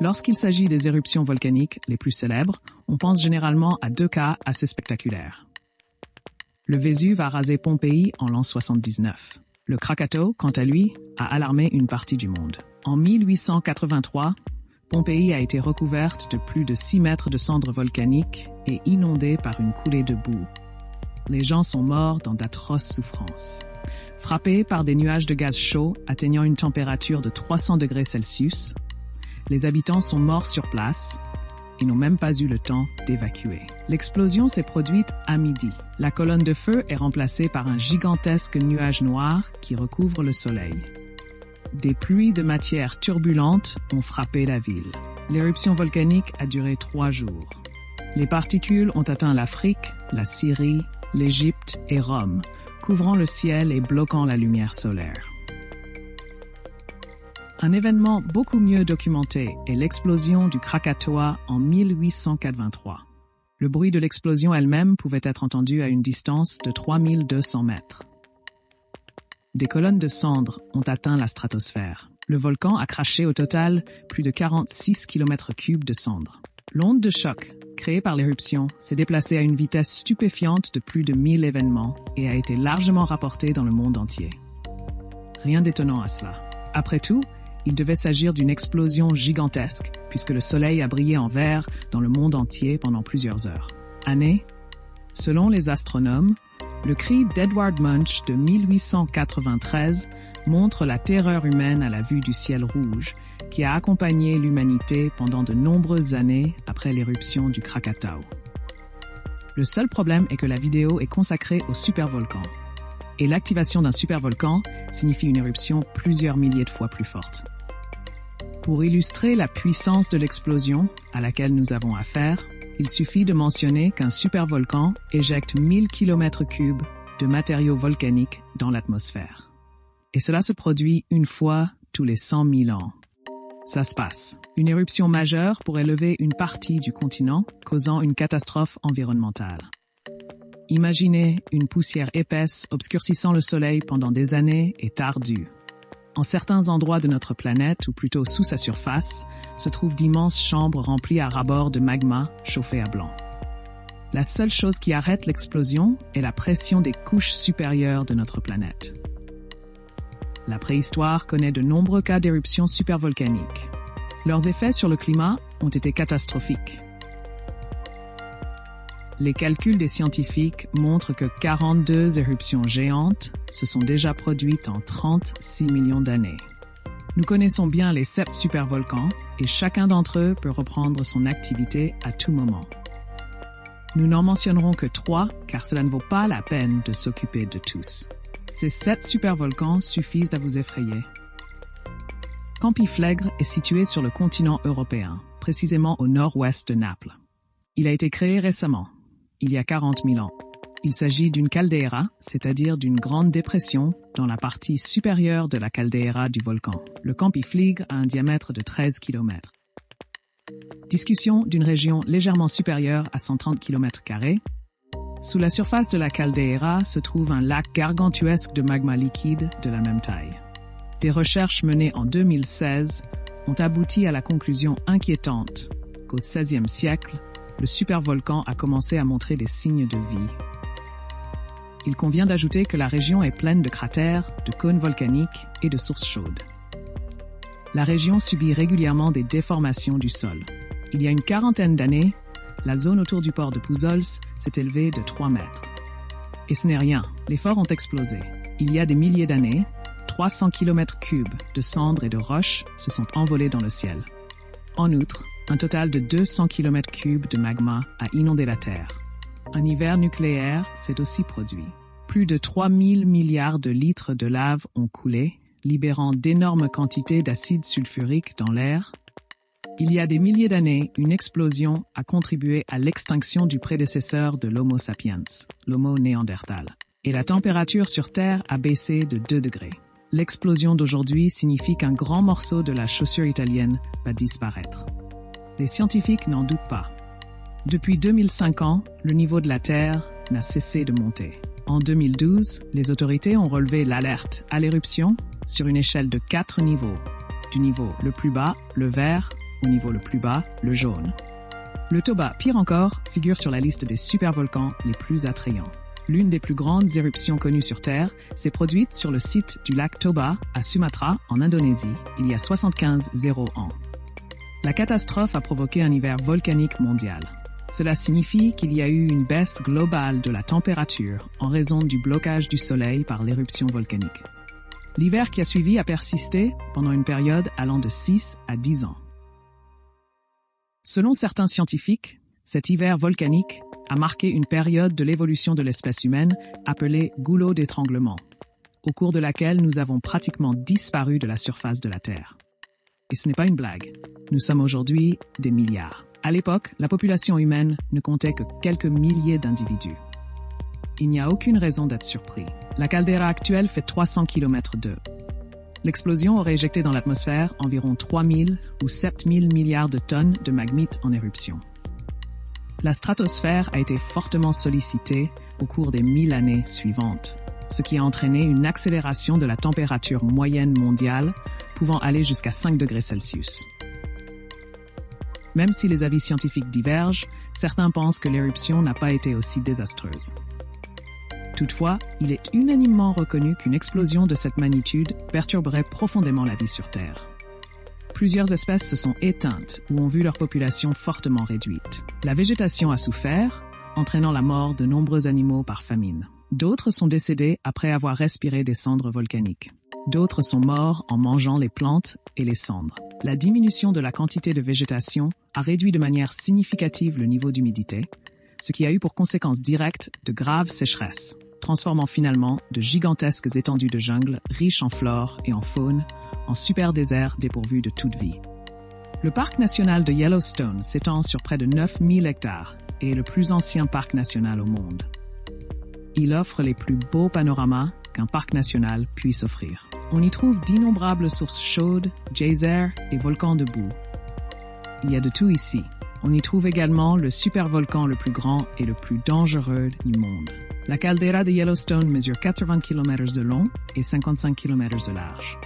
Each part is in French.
Lorsqu'il s'agit des éruptions volcaniques les plus célèbres, on pense généralement à 2 cas assez spectaculaires. Le Vésuve a rasé Pompéi en l'an 79. Le Krakatoa, quant à lui, a alarmé une partie du monde. En 1883, Pompéi a été recouverte de plus de 6 mètres de cendres volcaniques et inondée par une coulée de boue. Les gens sont morts dans d'atroces souffrances. Frappés par des nuages de gaz chaud atteignant une température de 300 degrés Celsius, les habitants sont morts sur place et n'ont même pas eu le temps d'évacuer. L'explosion s'est produite à midi. La colonne de feu est remplacée par un gigantesque nuage noir qui recouvre le soleil. Des pluies de matière turbulentes ont frappé la ville. L'éruption volcanique a duré 3 jours. Les particules ont atteint l'Afrique, la Syrie, l'Égypte et Rome, couvrant le ciel et bloquant la lumière solaire. Un événement beaucoup mieux documenté est l'explosion du Krakatoa en 1883. Le bruit de l'explosion elle-même pouvait être entendu à une distance de 3200 mètres. Des colonnes de cendres ont atteint la stratosphère. Le volcan a craché au total plus de 46 km3 de cendres. L'onde de choc, créée par l'éruption, s'est déplacée à une vitesse stupéfiante de plus de 1000 événements et a été largement rapportée dans le monde entier. Rien d'étonnant à cela. Après tout, il devait s'agir d'une explosion gigantesque, puisque le soleil a brillé en vert dans le monde entier pendant plusieurs heures. Année, selon les astronomes, le cri d'Edward Munch de 1893 montre la terreur humaine à la vue du ciel rouge, qui a accompagné l'humanité pendant de nombreuses années après l'éruption du Krakatoa. Le seul problème est que la vidéo est consacrée au supervolcan. Et l'activation d'un supervolcan signifie une éruption plusieurs milliers de fois plus forte. Pour illustrer la puissance de l'explosion à laquelle nous avons affaire, il suffit de mentionner qu'un supervolcan éjecte 1000 km3 de matériaux volcaniques dans l'atmosphère. Et cela se produit une fois tous les 100 000 ans. Ça se passe. Une éruption majeure pourrait lever une partie du continent, causant une catastrophe environnementale. Imaginez une poussière épaisse obscurcissant le soleil pendant des années est ardue. En certains endroits de notre planète, ou plutôt sous sa surface, se trouvent d'immenses chambres remplies à ras-bord de magma chauffé à blanc. La seule chose qui arrête l'explosion est la pression des couches supérieures de notre planète. La préhistoire connaît de nombreux cas d'éruptions supervolcaniques. Leurs effets sur le climat ont été catastrophiques. Les calculs des scientifiques montrent que 42 éruptions géantes se sont déjà produites en 36 millions d'années. Nous connaissons bien les 7 supervolcans et chacun d'entre eux peut reprendre son activité à tout moment. Nous n'en mentionnerons que 3 car cela ne vaut pas la peine de s'occuper de tous. Ces 7 supervolcans suffisent à vous effrayer. Campiflègre est situé sur le continent européen, précisément au nord-ouest de Naples. Il a été créé récemment, il y a 40 000 ans. Il s'agit d'une caldeira, c'est-à-dire d'une grande dépression dans la partie supérieure de la caldeira du volcan. Le Campiflègre a un diamètre de 13 km. Discussion d'une région légèrement supérieure à 130 km². Sous la surface de la caldeira se trouve un lac gargantuesque de magma liquide de la même taille. Des recherches menées en 2016 ont abouti à la conclusion inquiétante qu'au XVIe siècle, le supervolcan a commencé à montrer des signes de vie. Il convient d'ajouter que la région est pleine de cratères, de cônes volcaniques et de sources chaudes. La région subit régulièrement des déformations du sol. Il y a une quarantaine d'années, la zone autour du port de Puzols s'est élevée de 3 mètres. Et ce n'est rien, les forts ont explosé. Il y a des milliers d'années, 300 km3 de cendres et de roches se sont envolés dans le ciel. En outre, un total de 200 km3 de magma a inondé la Terre. Un hiver nucléaire s'est aussi produit. Plus de 3000 milliards de litres de lave ont coulé, libérant d'énormes quantités d'acide sulfurique dans l'air. Il y a des milliers d'années, une explosion a contribué à l'extinction du prédécesseur de l'Homo sapiens, l'Homo néandertal. Et la température sur Terre a baissé de 2 degrés. L'explosion d'aujourd'hui signifie qu'un grand morceau de la chaussure italienne va disparaître. Les scientifiques n'en doutent pas. Depuis 2005 ans, le niveau de la Terre n'a cessé de monter. En 2012, les autorités ont relevé l'alerte à l'éruption sur une échelle de 4 niveaux. Du niveau le plus bas, le vert, au niveau le plus bas, le jaune. Le Toba, pire encore, figure sur la liste des supervolcans les plus attrayants. L'une des plus grandes éruptions connues sur Terre s'est produite sur le site du lac Toba, à Sumatra, en Indonésie, il y a 75 ans. La catastrophe a provoqué un hiver volcanique mondial. Cela signifie qu'il y a eu une baisse globale de la température en raison du blocage du soleil par l'éruption volcanique. L'hiver qui a suivi a persisté pendant une période allant de 6 à 10 ans. Selon certains scientifiques, cet hiver volcanique a marqué une période de l'évolution de l'espèce humaine appelée goulot d'étranglement, au cours de laquelle nous avons pratiquement disparu de la surface de la Terre. Et ce n'est pas une blague. Nous sommes aujourd'hui des milliards. À l'époque, la population humaine ne comptait que quelques milliers d'individus. Il n'y a aucune raison d'être surpris. La caldeira actuelle fait 300 km d'eau. L'explosion aurait éjecté dans l'atmosphère environ 3000 ou 7000 milliards de tonnes de magmite en éruption. La stratosphère a été fortement sollicitée au cours des 1000 années suivantes, ce qui a entraîné une accélération de la température moyenne mondiale pouvant aller jusqu'à 5 degrés Celsius. Même si les avis scientifiques divergent, certains pensent que l'éruption n'a pas été aussi désastreuse. Toutefois, il est unanimement reconnu qu'une explosion de cette magnitude perturberait profondément la vie sur Terre. Plusieurs espèces se sont éteintes ou ont vu leur population fortement réduite. La végétation a souffert, entraînant la mort de nombreux animaux par famine. D'autres sont décédés après avoir respiré des cendres volcaniques. D'autres sont morts en mangeant les plantes et les cendres. La diminution de la quantité de végétation a réduit de manière significative le niveau d'humidité, ce qui a eu pour conséquence directe de graves sécheresses, transformant finalement de gigantesques étendues de jungle riches en flore et en faune en super déserts dépourvus de toute vie. Le parc national de Yellowstone s'étend sur près de 9000 hectares et est le plus ancien parc national au monde. Il offre les plus beaux panoramas qu'un parc national puisse offrir. On y trouve d'innombrables sources chaudes, geysers et volcans de boue. Il y a de tout ici. On y trouve également le supervolcan le plus grand et le plus dangereux du monde. La caldeira de Yellowstone mesure 80 km de long et 55 km de large.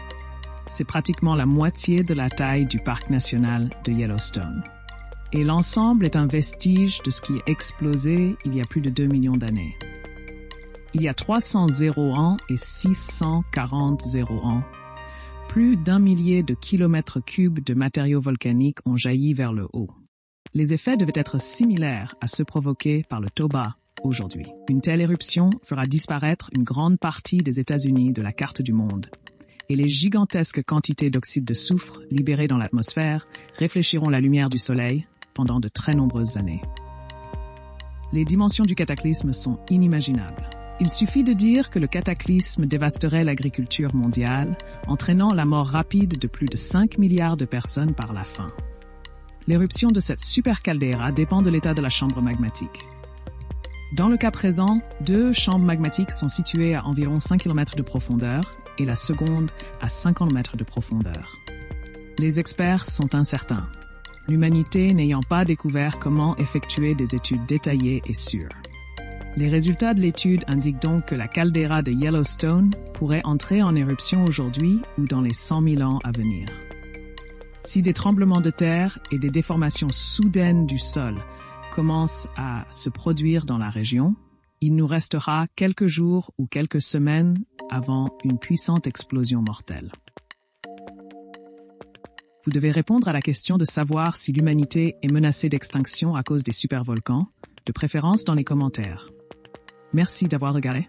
C'est pratiquement la moitié de la taille du parc national de Yellowstone. Et l'ensemble est un vestige de ce qui est explosé il y a plus de 2 millions d'années. Il y a 300 ans et 640 ans. Plus d'1 millier de kilomètres cubes de matériaux volcaniques ont jailli vers le haut. Les effets devaient être similaires à ceux provoqués par le Toba aujourd'hui. Une telle éruption fera disparaître une grande partie des États-Unis de la carte du monde. Et les gigantesques quantités d'oxyde de soufre libérées dans l'atmosphère réfléchiront la lumière du soleil pendant de très nombreuses années. Les dimensions du cataclysme sont inimaginables. Il suffit de dire que le cataclysme dévasterait l'agriculture mondiale, entraînant la mort rapide de plus de 5 milliards de personnes par la faim. L'éruption de cette super caldeira dépend de l'état de la chambre magmatique. Dans le cas présent, 2 chambres magmatiques sont situées à environ 5 km de profondeur et la seconde à 50 km de profondeur. Les experts sont incertains, l'humanité n'ayant pas découvert comment effectuer des études détaillées et sûres. Les résultats de l'étude indiquent donc que la caldeira de Yellowstone pourrait entrer en éruption aujourd'hui ou dans les 100 000 ans à venir. Si des tremblements de terre et des déformations soudaines du sol commencent à se produire dans la région, il nous restera quelques jours ou quelques semaines avant une puissante explosion mortelle. Vous devez répondre à la question de savoir si l'humanité est menacée d'extinction à cause des supervolcans, de préférence dans les commentaires. Merci d'avoir regardé.